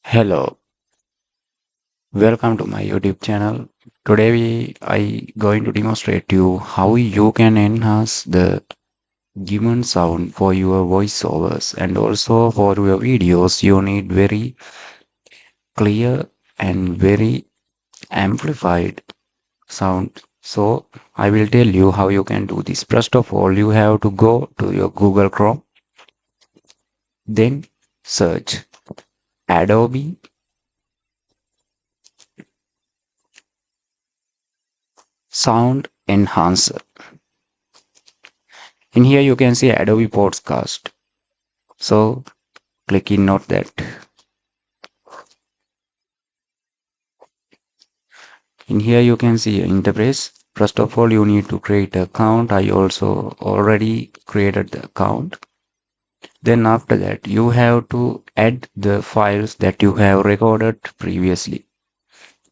Hello, welcome to my YouTube channel. Today I going to demonstrate you how you can enhance the given sound for your voiceovers, and also for your videos you need very clear and very amplified sound. So I will tell you how you can do this. First of all, you have to go to your Google Chrome, then search Adobe Sound Enhancer. In here you can see Adobe Podcast. So click in note that. In here you can see interface. First of all, you need to create an account. I also already created the account. Then after that, you have to add the files that you have recorded previously.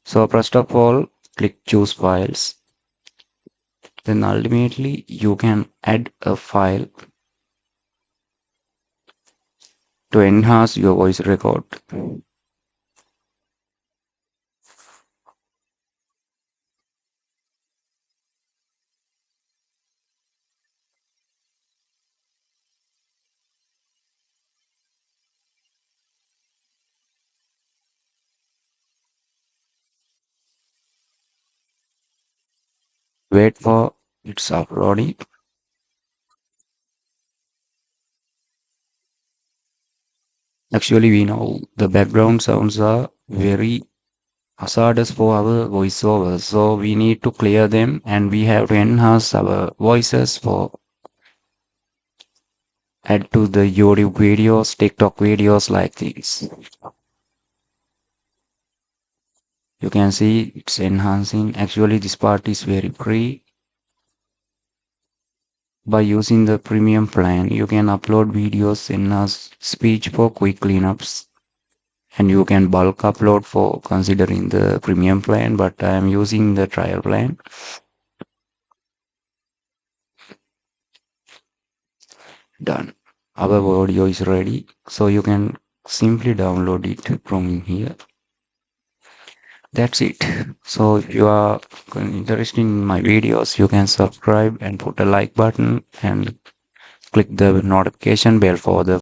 So first of all, click choose files. Then ultimately you can add a file to enhance your voice record. Wait for its uploading. Actually, we know the background sounds are very hazardous for our voiceovers, so we need to clear them and we have to enhance our voices for add to the YouTube videos, TikTok videos like this. You can see it's enhancing. Actually, this part is very free. By using the premium plan, you can upload videos in a speech for quick cleanups, and you can bulk upload for considering the premium plan, but I am using the trial plan. Done. Our audio is ready, so you can simply download it from here. That's it. So if you are interested in my videos, you can subscribe and put a like button and click the notification bell for the